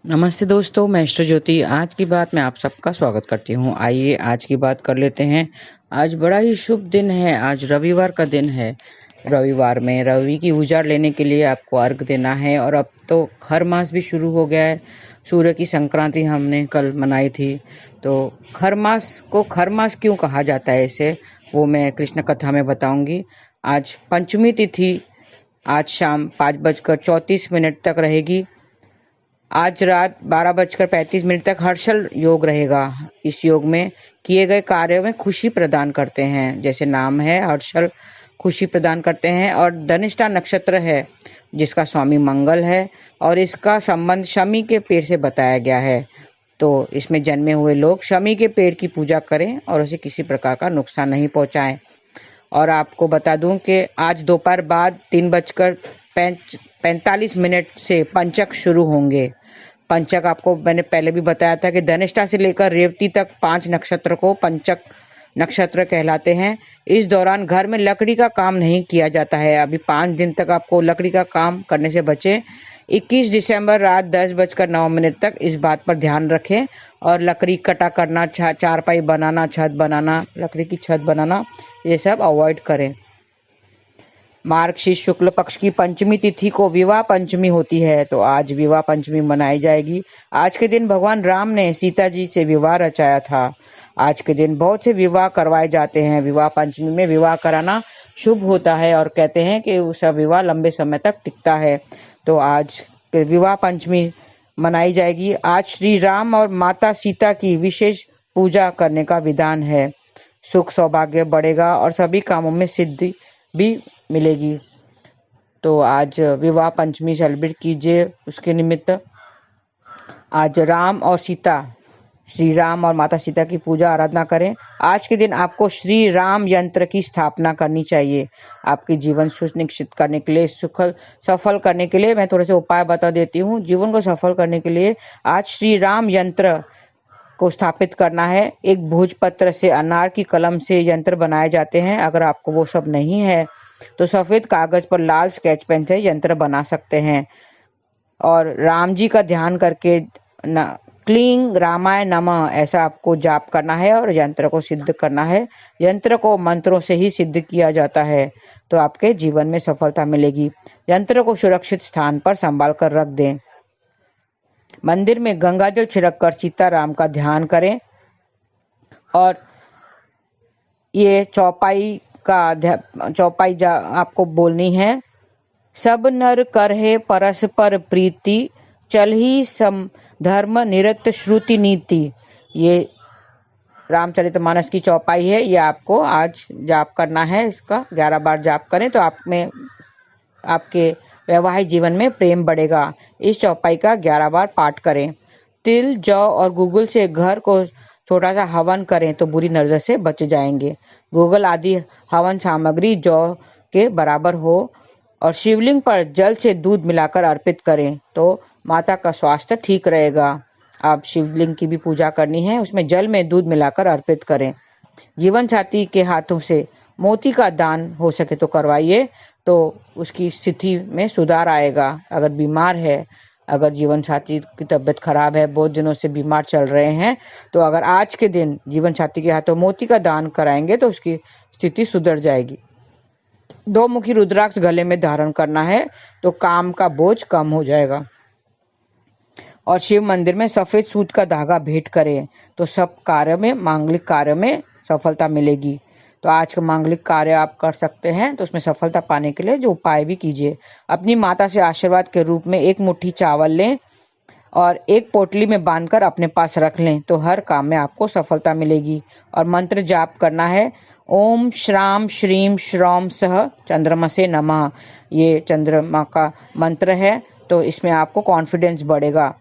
नमस्ते दोस्तों, मैं इष्ट ज्योति आज की बात में आप सबका स्वागत करती हूँ। आइए आज की बात कर लेते हैं। आज बड़ा ही शुभ दिन है। आज रविवार का दिन है। रविवार में रवि की उजाड़ लेने के लिए आपको अर्घ देना है। और अब तो खर मास भी शुरू हो गया है। सूर्य की संक्रांति हमने कल मनाई थी। तो खर मास को खर मास क्यों कहा जाता है इसे, वो मैं कृष्ण कथा में बताऊंगी। आज पंचमी तिथि आज शाम 5:34 तक रहेगी। आज रात 12:35 तक हर्षल योग रहेगा। इस योग में किए गए कार्यों में खुशी प्रदान करते हैं, जैसे नाम है हर्षल, खुशी प्रदान करते हैं। और धनिष्ठा नक्षत्र है जिसका स्वामी मंगल है और इसका संबंध शमी के पेड़ से बताया गया है। तो इसमें जन्मे हुए लोग शमी के पेड़ की पूजा करें और उसे किसी प्रकार का नुकसान नहीं पहुंचाएं। और आपको बता दूं कि आज दोपहर बाद 3:45 से पंचक शुरू होंगे। पंचक आपको मैंने पहले भी बताया था कि धनिष्ठा से लेकर रेवती तक 5 नक्षत्र को पंचक नक्षत्र कहलाते हैं। इस दौरान घर में लकड़ी का काम नहीं किया जाता है। अभी 5 दिन तक आपको लकड़ी का काम करने से बचे। 21 दिसंबर रात 10:09 तक इस बात पर ध्यान रखें। और लकड़ी कटा करना, चारपाई बनाना, छत बनाना, लकड़ी की छत बनाना, ये सब अवॉइड करें। मार्गशीर्ष शुक्ल पक्ष की पंचमी तिथि को विवाह पंचमी होती है। तो आज विवाह पंचमी मनाई जाएगी। आज के दिन भगवान राम ने सीता जी से विवाह रचाया था। आज के दिन बहुत से विवाह करवाए जाते हैं। विवाह पंचमी में विवाह कराना शुभ होता है और कहते हैं कि उसका विवाह लंबे समय तक टिकता है। तो आज विवाह पंचमी मनाई जाएगी। आज श्री राम और माता सीता की विशेष पूजा करने का विधान है। सुख सौभाग्य बढ़ेगा और सभी कामों में सिद्धि भी मिलेगी। तो आज विवाह पंचमी सेलिब्रेट कीजिए। उसके निमित्त आज राम और सीता, श्री राम और माता सीता की पूजा आराधना करें। आज के दिन आपको श्री राम यंत्र की स्थापना करनी चाहिए। आपके जीवन सुनिश्चित करने के लिए, सफल करने के लिए मैं थोड़े से उपाय बता देती हूँ। जीवन को सफल करने के लिए आज श्री राम यंत्र को स्थापित करना है। एक भोजपत्र से, अनार की कलम से यंत्र बनाए जाते हैं। अगर आपको वो सब नहीं है तो सफेद कागज पर लाल स्केच पेन से यंत्र बना सकते हैं। और राम जी का ध्यान करके क्लीं रामाय नमः ऐसा आपको जाप करना है और यंत्र को सिद्ध करना है। यंत्र को मंत्रों से ही सिद्ध किया जाता है। तो आपके जीवन में सफलता मिलेगी। यंत्र को सुरक्षित स्थान पर संभाल कर रख दें। मंदिर में गंगाजल छिड़क कर सीताराम का ध्यान करें। और ये चौपाई आपको बोलनी है। सब नर करहे परस्पर प्रीति, चल ही सम धर्म निरत श्रुति नीति। ये रामचरितमानस की चौपाई है। ये आपको आज जाप करना है। इसका 11 बार जाप करें तो आप में आपके वैवाहिक जीवन में प्रेम बढ़ेगा। इस चौपाई का 11 बार पाठ करें। तिल, जौ और गूगल से घर को छोटा सा हवन करें तो बुरी नजर से बच जाएंगे। गूगल आदि हवन सामग्री जौ के बराबर हो और शिवलिंग पर जल से दूध मिलाकर अर्पित करें तो माता का स्वास्थ्य ठीक रहेगा। आप शिवलिंग की भी पूजा करनी है, उसमें जल में दूध मिलाकर अर्पित करें। जीवन साथी के हाथों से मोती का दान हो सके तो करवाइए, तो उसकी स्थिति में सुधार आएगा। अगर बीमार है, अगर जीवन साथी की तबीयत खराब है, बहुत दिनों से बीमार चल रहे हैं, तो अगर आज के दिन जीवन साथी के हाथों मोती का दान कराएंगे तो उसकी स्थिति सुधर जाएगी। 2 मुखी रुद्राक्ष गले में धारण करना है तो काम का बोझ कम हो जाएगा। और शिव मंदिर में सफेद सूत का धागा भेंट करें तो सब कार्य में, मांगलिक कार्य में सफलता मिलेगी। तो आज का मांगलिक कार्य आप कर सकते हैं। तो उसमें सफलता पाने के लिए जो उपाय भी कीजिए। अपनी माता से आशीर्वाद के रूप में 1 मुट्ठी चावल लें और एक पोटली में बांधकर अपने पास रख लें तो हर काम में आपको सफलता मिलेगी। और मंत्र जाप करना है, ओम श्राम श्रीम श्रौम सह चंद्रमा से नमः। ये चंद्रमा का मंत्र है। तो इसमें आपको कॉन्फिडेंस बढ़ेगा।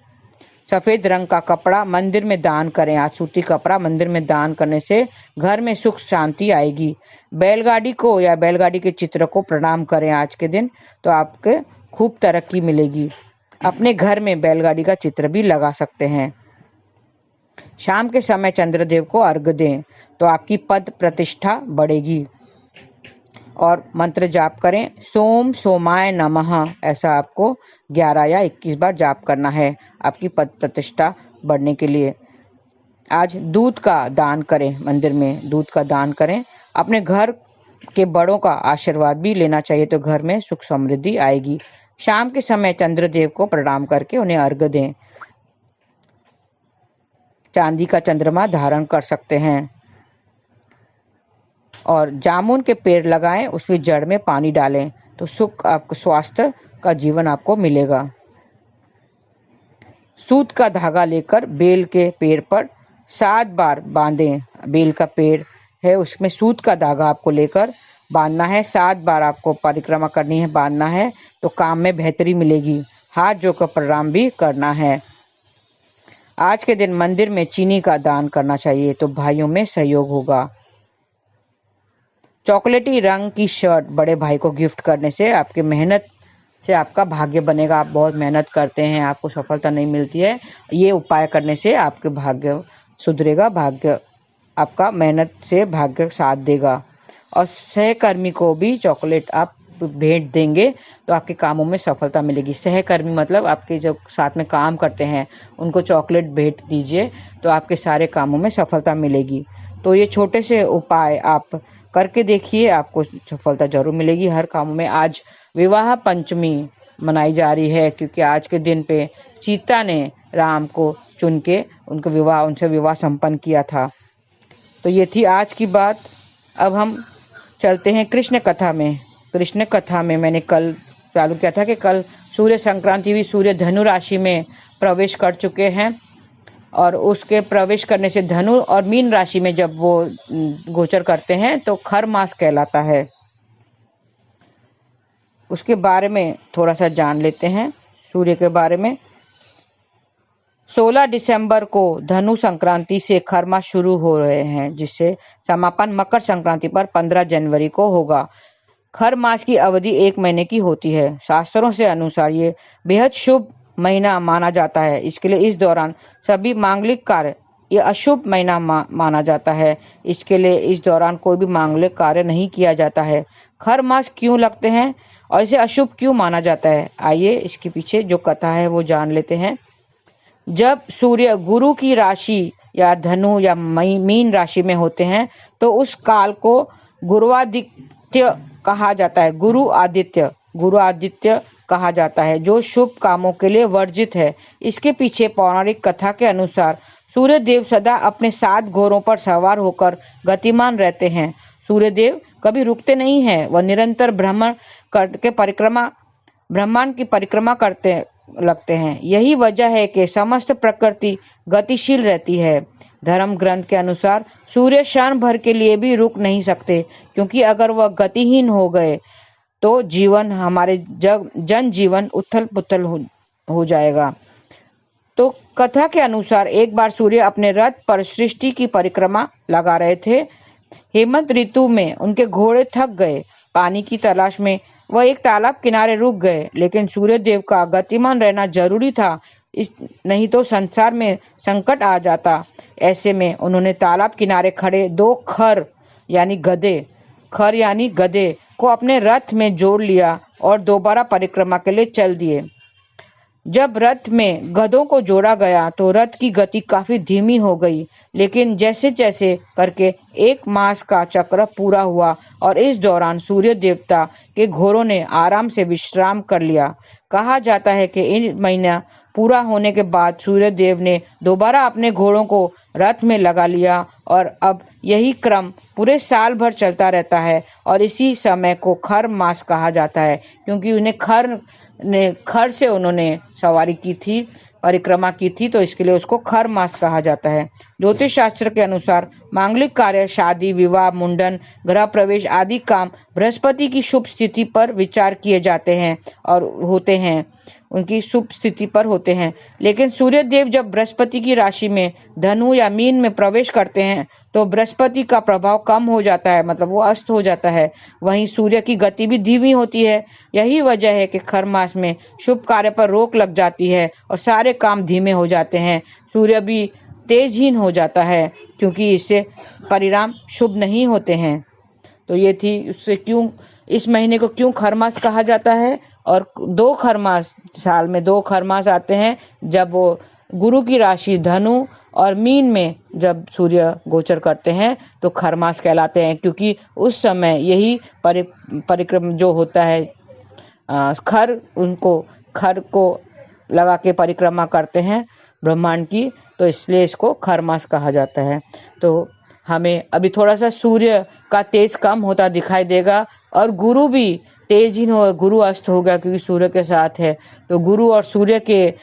सफेद रंग का कपड़ा मंदिर में दान करें। आज सूती कपड़ा मंदिर में दान करने से घर में सुख शांति आएगी। बैलगाड़ी को या बैलगाड़ी के चित्र को प्रणाम करें आज के दिन, तो आपके खूब तरक्की मिलेगी। अपने घर में बैलगाड़ी का चित्र भी लगा सकते हैं। शाम के समय चंद्रदेव को अर्घ दें तो आपकी पद प्रतिष्ठा बढ़ेगी। और मंत्र जाप करें। सोम सोमाय नमः, ऐसा आपको 11 या 21 बार जाप करना है आपकी पद प्रतिष्ठा बढ़ने के लिए। आज दूध का दान करें, मंदिर में दूध का दान करें। अपने घर के बड़ों का आशीर्वाद भी लेना चाहिए, तो घर में सुख समृद्धि आएगी। शाम के समय चंद्रदेव को प्रणाम करके उन्हें अर्घ्य दें। चांदी का चंद्रमा धारण कर सकते हैं और जामुन के पेड़ लगाएं, उसमें जड़ में पानी डालें, तो सुख आपको, स्वास्थ्य का जीवन आपको मिलेगा। सूत का धागा लेकर बेल के पेड़ पर 7 बार बांधें। बेल का पेड़ है, उसमें सूत का धागा आपको लेकर बांधना है। 7 बार आपको परिक्रमा करनी है, बांधना है, तो काम में बेहतरी मिलेगी। हाथ जोड़कर प्रणाम भी करना है। आज के दिन मंदिर में चीनी का दान करना चाहिए, तो भाइयों में सहयोग होगा। चॉकलेटी रंग की शर्ट बड़े भाई को गिफ्ट करने से आपकी मेहनत से आपका भाग्य बनेगा। आप बहुत मेहनत करते हैं, आपको सफलता नहीं मिलती है, ये उपाय करने से आपके भाग्य सुधरेगा, भाग्य आपका मेहनत से भाग्य साथ देगा। और सहकर्मी को भी चॉकलेट आप भेंट देंगे तो आपके कामों में सफलता मिलेगी। सहकर्मी मतलब आपके जो साथ में काम करते हैं, उनको चॉकलेट भेंट दीजिए तो आपके सारे कामों में सफलता मिलेगी। तो ये छोटे से उपाय आप करके देखिए, आपको सफलता जरूर मिलेगी हर कामों में। आज विवाह पंचमी मनाई जा रही है, क्योंकि आज के दिन पे सीता ने राम को चुन के उनसे विवाह संपन्न किया था। तो ये थी आज की बात। अब हम चलते हैं कृष्ण कथा में। कृष्ण कथा में मैंने कल चालू किया था कि कल सूर्य संक्रांति हुई, सूर्य धनु राशि में प्रवेश कर चुके हैं, और उसके प्रवेश करने से धनु और मीन राशि में जब वो गोचर करते हैं तो खर मास कहलाता है। उसके बारे में थोड़ा सा जान लेते हैं, सूर्य के बारे में। 16 दिसंबर को धनु संक्रांति से खर मास शुरू हो रहे हैं, जिससे समापन मकर संक्रांति पर 15 जनवरी को होगा। खर मास की अवधि 1 महीने की होती है। शास्त्रों से अनुसार ये बेहद शुभ महीना माना जाता है। इसके लिए इस दौरान सभी मांगलिक कार्य, ये अशुभ महीना माना जाता है, इसके लिए इस दौरान कोई भी मांगलिक कार्य नहीं किया जाता है। खर मास क्यों लगते हैं और इसे अशुभ क्यों माना जाता है, आइए इसके पीछे जो कथा है वो जान लेते हैं। जब सूर्य गुरु की राशि या धनु या मीन राशि में होते हैं तो उस काल को गुरुआदित्य कहा जाता है। गुरु आदित्य कहा जाता है, जो शुभ कामों के लिए वर्जित है। इसके पीछे पौराणिक कथा के अनुसार सूर्य देव सदा अपने 7 घोड़ों पर सवार होकर गतिमान रहते हैं। सूर्य देव कभी रुकते नहीं हैं, वह निरंतर ब्रह्मांड की परिक्रमा करते लगते हैं। यही वजह है कि समस्त प्रकृति गतिशील रहती है। धर्म ग्रंथ के अनुसार सूर्य क्षण भर के लिए भी रुक नहीं सकते, क्योंकि अगर वह गतिहीन हो गए तो हमारे जनजीवन उथल पुथल हो जाएगा। तो कथा के अनुसार एक बार सूर्य अपने रथ पर सृष्टि की परिक्रमा लगा रहे थे। हेमंत ऋतु में उनके घोड़े थक गए। पानी की तलाश में वह एक तालाब किनारे रुक गए, लेकिन सूर्य देव का गतिमान रहना जरूरी था, नहीं तो संसार में संकट आ जाता। ऐसे में उन्होंने तालाब किनारे खड़े 2 खर यानी गधे को अपने रथ में जोड़ लिया और दोबारा परिक्रमा के लिए चल दिए। जब रथ में गधों को जोड़ा गया तो रथ की गति काफी धीमी हो गई, लेकिन जैसे जैसे करके 1 मास का चक्र पूरा हुआ और इस दौरान सूर्य देवता के घोड़ों ने आराम से विश्राम कर लिया। कहा जाता है कि इन महीना पूरा होने के बाद सूर्य देव ने दोबारा अपने घोड़ों को रथ में लगा लिया, और अब यही क्रम पूरे साल भर चलता रहता है, और इसी समय को खर मास कहा जाता है, क्योंकि उन्हें खर से उन्होंने सवारी की थी, परिक्रमा की थी, तो इसके लिए उसको खर मास कहा जाता है। ज्योतिष शास्त्र के अनुसार मांगलिक कार्य, शादी, विवाह, मुंडन, गृह प्रवेश आदि काम बृहस्पति की शुभ स्थिति पर विचार किए जाते हैं और होते हैं, उनकी शुभ स्थिति पर होते हैं। लेकिन सूर्य देव जब बृहस्पति की राशि में धनु या मीन में प्रवेश करते हैं तो बृहस्पति का प्रभाव कम हो जाता है, मतलब वो अस्त हो जाता है। वहीं सूर्य की गति भी धीमी होती है। यही वजह है कि खर मास में शुभ कार्य पर रोक लग जाती है और सारे काम धीमे हो जाते हैं। सूर्य भी तेजहीन हो जाता है, क्योंकि इससे परिणाम शुभ नहीं होते हैं। तो ये थी उससे क्यों इस महीने को क्यों खरमास कहा जाता है। और 2 खरमास साल में 2 खरमास आते हैं, जब वो गुरु की राशि धनु और मीन में जब सूर्य गोचर करते हैं तो खरमास कहलाते हैं, क्योंकि उस समय यही परिक्रम जो होता है खर को लगा के परिक्रमा करते हैं ब्रह्मांड की, तो इसलिए इसको खरमास कहा जाता है। तो हमें अभी थोड़ा सा सूर्य का तेज कम होता दिखाई देगा और गुरु भी तेज ही हो, गुरु अस्त हो गया क्योंकि सूर्य के साथ है। तो गुरु और सूर्य के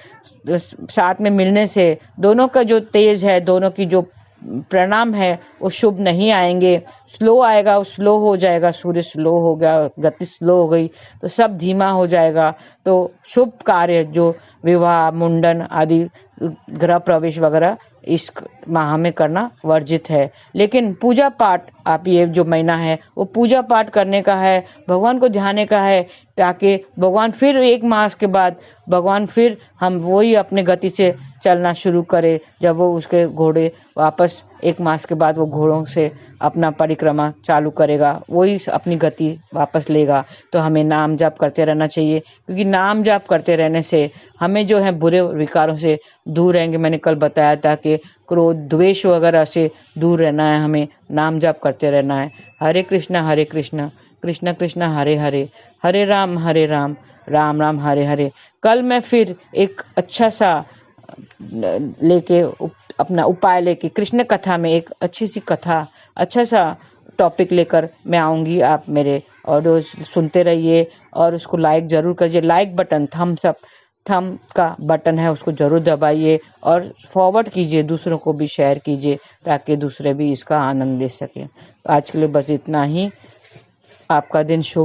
साथ में मिलने से दोनों का जो तेज है, दोनों की जो परिणाम है वो शुभ नहीं आएंगे, स्लो आएगा, वो स्लो हो जाएगा। सूर्य स्लो हो गया, गति स्लो हो गई तो सब धीमा हो जाएगा। तो शुभ कार्य जो विवाह, मुंडन आदि, गृह प्रवेश वगैरह इस माह में करना वर्जित है। लेकिन पूजा पाठ, आप ये जो महीना है वो पूजा पाठ करने का है, भगवान को ध्याने का है, ताकि भगवान फिर 1 मास के बाद भगवान फिर हम वही अपने गति से चलना शुरू करे। जब वो उसके घोड़े वापस 1 मास के बाद वो घोड़ों से अपना परिक्रमा चालू करेगा, वही अपनी गति वापस लेगा। तो हमें नाम जाप करते रहना चाहिए, क्योंकि नाम जाप करते रहने से हमें जो है बुरे विकारों से दूर रहेंगे। मैंने कल बताया था कि क्रोध, द्वेष वगैरह से दूर रहना है, हमें नाम जाप करते रहना है। हरे कृष्ण कृष्ण कृष्ण हरे हरे, हरे राम राम राम हरे हरे। कल मैं फिर एक अच्छा सा लेके अपना उपाय लेके कृष्ण कथा में एक अच्छी सी कथा, अच्छा सा टॉपिक लेकर मैं आऊँगी। आप मेरे ऑडियो सुनते रहिए और उसको लाइक ज़रूर करिए। लाइक बटन, थम का बटन है, उसको ज़रूर दबाइए और फॉरवर्ड कीजिए, दूसरों को भी शेयर कीजिए ताकि दूसरे भी इसका आनंद ले सकें। आज के लिए बस इतना ही। आपका दिन शुभ